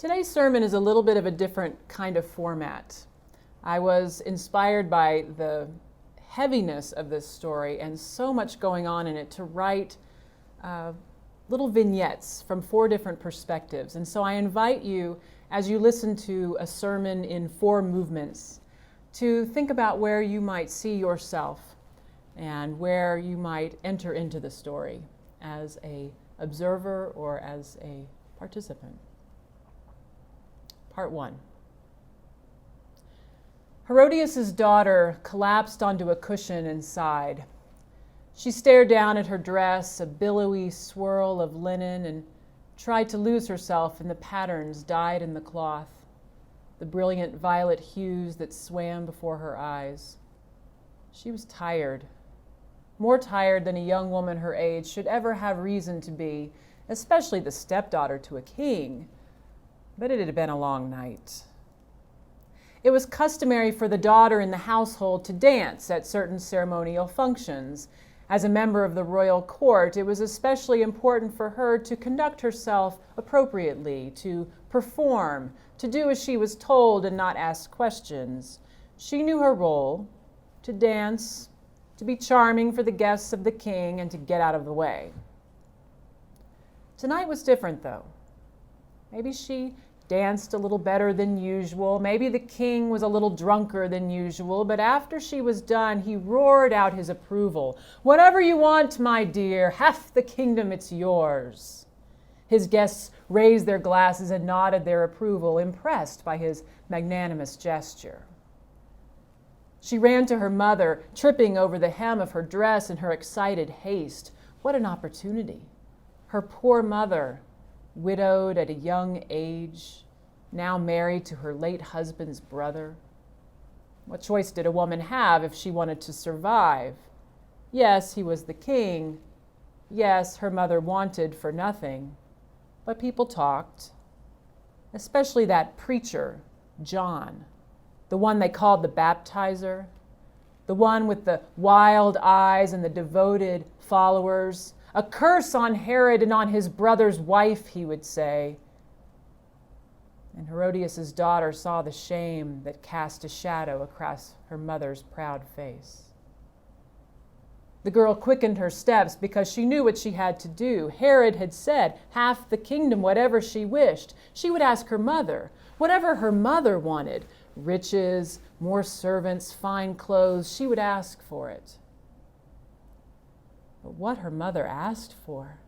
Today's sermon is a little bit of a different kind of format. I was inspired by the heaviness of this story and so much going on in it to write little vignettes from 4 different perspectives. And so I invite you, as you listen to a sermon in 4 movements, to think about where you might see yourself and where you might enter into the story as an observer or as a participant. Part 1. Herodias' daughter collapsed onto a cushion and sighed. She stared down at her dress, a billowy swirl of linen, and tried to lose herself in the patterns dyed in the cloth, the brilliant violet hues that swam before her eyes. She was tired, more tired than a young woman her age should ever have reason to be, especially the stepdaughter to a king. But it had been a long night. It was customary for the daughter in the household to dance at certain ceremonial functions. As a member of the royal court, it was especially important for her to conduct herself appropriately, to perform, to do as she was told and not ask questions. She knew her role, to dance, to be charming for the guests of the king, and to get out of the way. Tonight was different, though. Maybe she danced a little better than usual. Maybe the king was a little drunker than usual, but after she was done, he roared out his approval. "Whatever you want, my dear, half the kingdom, it's yours." His guests raised their glasses and nodded their approval, impressed by his magnanimous gesture. She ran to her mother, tripping over the hem of her dress in her excited haste. What an opportunity. Her poor mother, widowed at a young age, now married to her late husband's brother. What choice did a woman have if she wanted to survive? Yes, he was the king. Yes, her mother wanted for nothing. But people talked, especially that preacher, John, the one they called the baptizer, the one with the wild eyes and the devoted followers. "A curse on Herod and on his brother's wife," he would say. And Herodias' daughter saw the shame that cast a shadow across her mother's proud face. The girl quickened her steps because she knew what she had to do. Herod had said half the kingdom, whatever she wished. She would ask her mother, whatever her mother wanted, riches, more servants, fine clothes, she would ask for it. But what her mother asked for,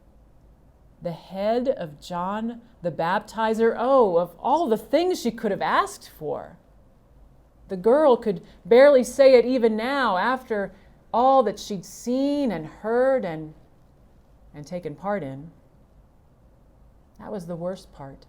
the head of John the Baptizer, of all the things she could have asked for. The girl could barely say it even now after all that she'd seen and heard and taken part in. That was the worst part.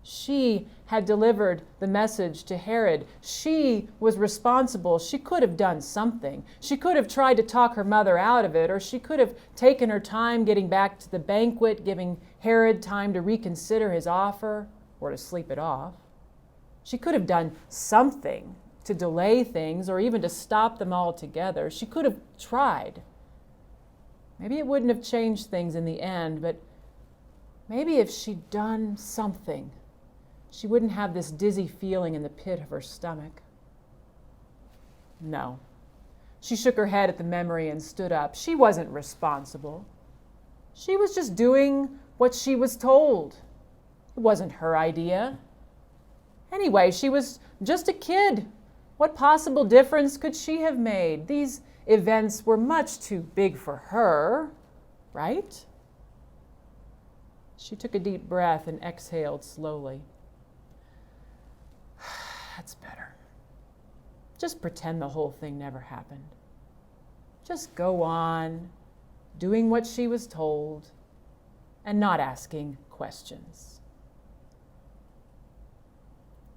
She had delivered the message to Herod. She was responsible. She could have done something. She could have tried to talk her mother out of it, or she could have taken her time getting back to the banquet, giving Herod time to reconsider his offer or to sleep it off. She could have done something to delay things or even to stop them altogether. She could have tried. Maybe it wouldn't have changed things in the end, but maybe if she'd done something, she wouldn't have this dizzy feeling in the pit of her stomach. No. She shook her head at the memory and stood up. She wasn't responsible. She was just doing what she was told. It wasn't her idea. Anyway, she was just a kid. What possible difference could she have made? These events were much too big for her, right? She took a deep breath and exhaled slowly. That's better. Just pretend the whole thing never happened. Just go on doing what she was told and not asking questions.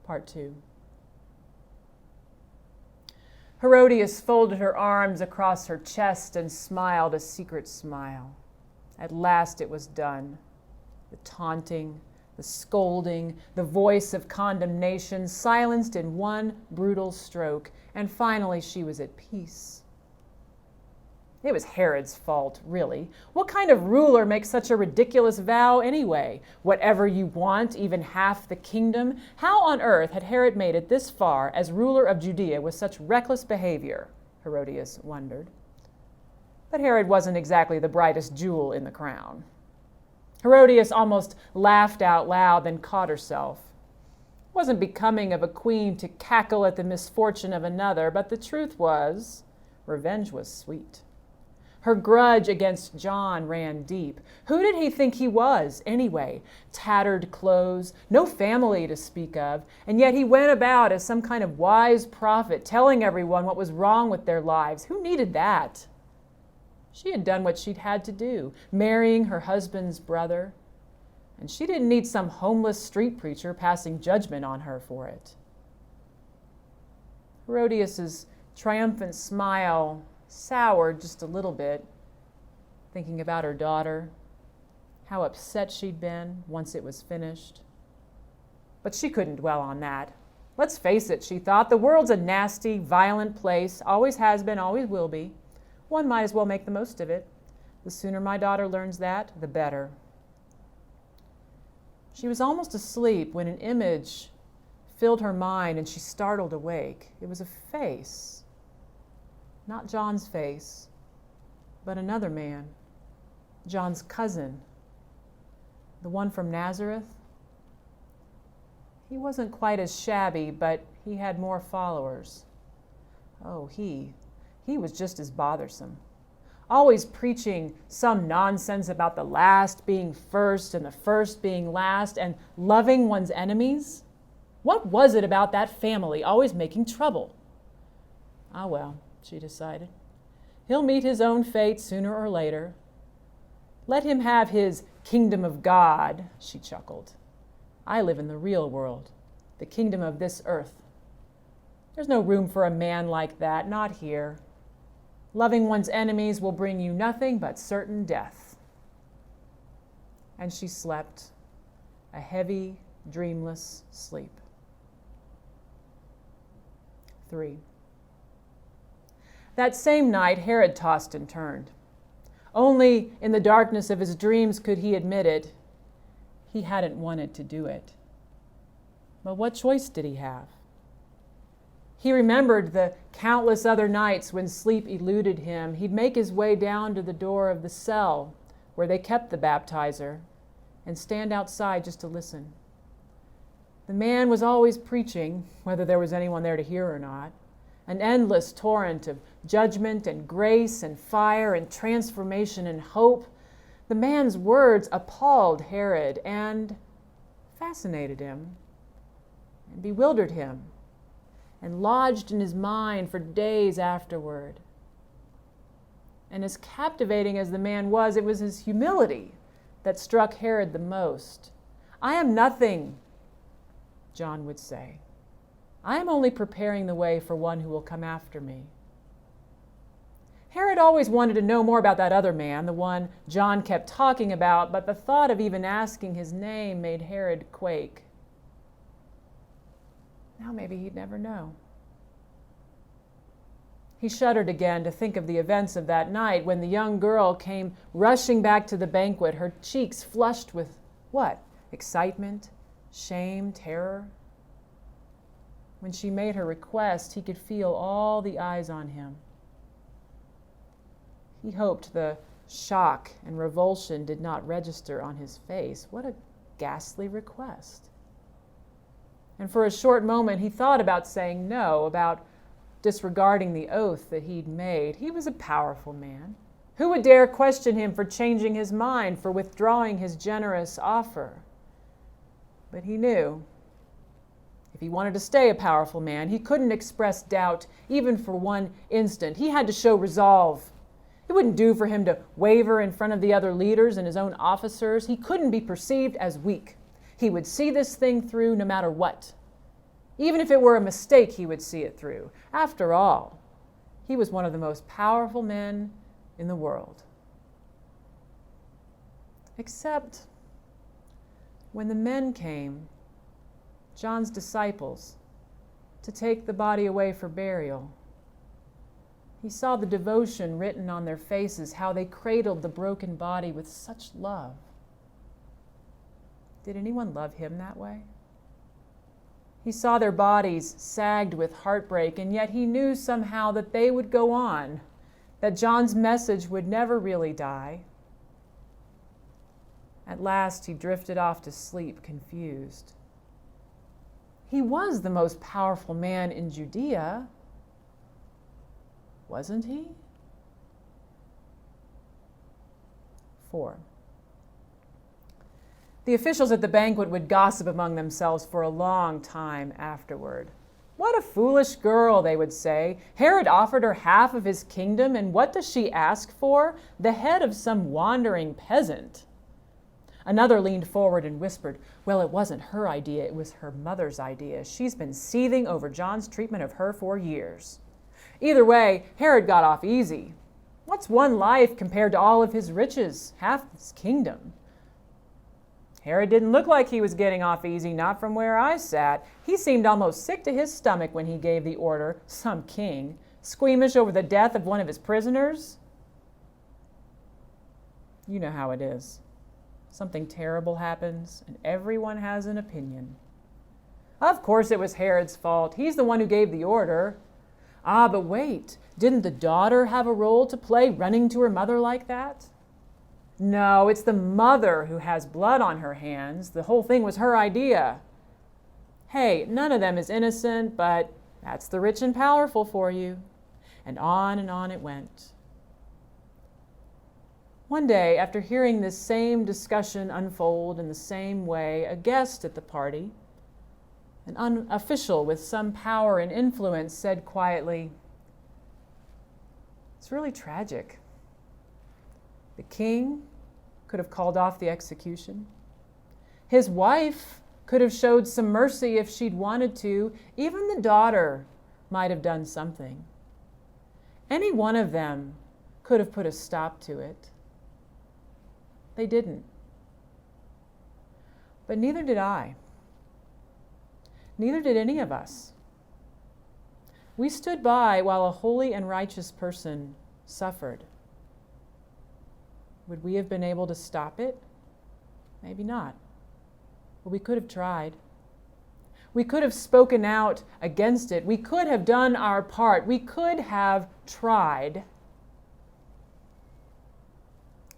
Part 2. Herodias folded her arms across her chest and smiled a secret smile. At last it was done. The taunting, the scolding, the voice of condemnation silenced in one brutal stroke, and finally she was at peace. It was Herod's fault, really. What kind of ruler makes such a ridiculous vow anyway? Whatever you want, even half the kingdom? How on earth had Herod made it this far as ruler of Judea with such reckless behavior? Herodias wondered. But Herod wasn't exactly the brightest jewel in the crown. Herodias almost laughed out loud, then caught herself. It wasn't becoming of a queen to cackle at the misfortune of another, but the truth was, revenge was sweet. Her grudge against John ran deep. Who did he think he was, anyway? Tattered clothes, no family to speak of, and yet he went about as some kind of wise prophet, telling everyone what was wrong with their lives. Who needed that? She had done what she'd had to do, marrying her husband's brother, and she didn't need some homeless street preacher passing judgment on her for it. Herodias's triumphant smile soured just a little bit, thinking about her daughter, how upset she'd been once it was finished. But she couldn't dwell on that. Let's face it, she thought, the world's a nasty, violent place, always has been, always will be. One might as well make the most of it. The sooner my daughter learns that, the better. She was almost asleep when an image filled her mind and she startled awake. It was a face. Not John's face, but another man, John's cousin, the one from Nazareth. He wasn't quite as shabby, but he had more followers. Oh, he was just as bothersome. Always preaching some nonsense about the last being first and the first being last and loving one's enemies. What was it about that family always making trouble? Ah, well, she decided. He'll meet his own fate sooner or later. Let him have his kingdom of God, she chuckled. I live in the real world, the kingdom of this earth. There's no room for a man like that, not here. Loving one's enemies will bring you nothing but certain death. And she slept, a heavy, dreamless sleep. 3. That same night, Herod tossed and turned. Only in the darkness of his dreams could he admit it. He hadn't wanted to do it. But what choice did he have? He remembered the countless other nights when sleep eluded him. He'd make his way down to the door of the cell where they kept the baptizer and stand outside just to listen. The man was always preaching, whether there was anyone there to hear or not. An endless torrent of judgment and grace and fire and transformation and hope. The man's words appalled Herod and fascinated him and bewildered him and lodged in his mind for days afterward. And as captivating as the man was, it was his humility that struck Herod the most. I am nothing, John would say. I am only preparing the way for one who will come after me. Herod always wanted to know more about that other man, the one John kept talking about, but the thought of even asking his name made Herod quake. Now maybe he'd never know. He shuddered again to think of the events of that night when the young girl came rushing back to the banquet, her cheeks flushed with what? Excitement, shame, terror. When she made her request, he could feel all the eyes on him. He hoped the shock and revulsion did not register on his face. What a ghastly request. And for a short moment, he thought about saying no, about disregarding the oath that he'd made. He was a powerful man. Who would dare question him for changing his mind, for withdrawing his generous offer? But he knew if he wanted to stay a powerful man, he couldn't express doubt even for one instant. He had to show resolve. It wouldn't do for him to waver in front of the other leaders and his own officers. He couldn't be perceived as weak. He would see this thing through no matter what. Even if it were a mistake, he would see it through. After all, he was one of the most powerful men in the world. Except when the men came, John's disciples, to take the body away for burial, He saw the devotion written on their faces, how they cradled the broken body with such love. Did anyone love him that way? He saw their bodies sagged with heartbreak, and yet he knew somehow that they would go on, that John's message would never really die. At last, he drifted off to sleep, confused. He was the most powerful man in Judea, wasn't he? 4. The officials at the banquet would gossip among themselves for a long time afterward. "What a foolish girl," they would say. "Herod offered her half of his kingdom, and what does she ask for? The head of some wandering peasant." Another leaned forward and whispered, "Well, it wasn't her idea, it was her mother's idea. She's been seething over John's treatment of her for years." Either way, Herod got off easy. What's one life compared to all of his riches, half his kingdom? Herod didn't look like he was getting off easy, not from where I sat. He seemed almost sick to his stomach when he gave the order. Some king, squeamish over the death of one of his prisoners. You know how it is. Something terrible happens, and everyone has an opinion. Of course it was Herod's fault. He's the one who gave the order. Ah, but wait, didn't the daughter have a role to play running to her mother like that? No, it's the mother who has blood on her hands. The whole thing was her idea. Hey, none of them is innocent, but that's the rich and powerful for you. And on it went. One day, after hearing this same discussion unfold in the same way, a guest at the party, an official with some power and influence, said quietly, "It's really tragic. The king could have called off the execution. His wife could have showed some mercy if she'd wanted to. Even the daughter might have done something. Any one of them could have put a stop to it. They didn't. But neither did I. Neither did any of us. We stood by while a holy and righteous person suffered. Would we have been able to stop it? Maybe not. But we could have tried. We could have spoken out against it. We could have done our part. We could have tried.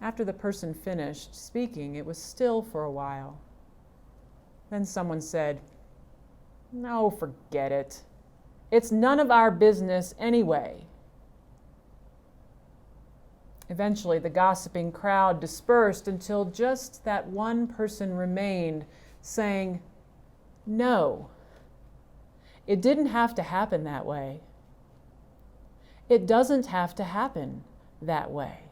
After the person finished speaking, it was still for a while. Then someone said, "No, forget it. It's none of our business anyway." Eventually, the gossiping crowd dispersed until just that one person remained, saying, "No, it didn't have to happen that way. It doesn't have to happen that way."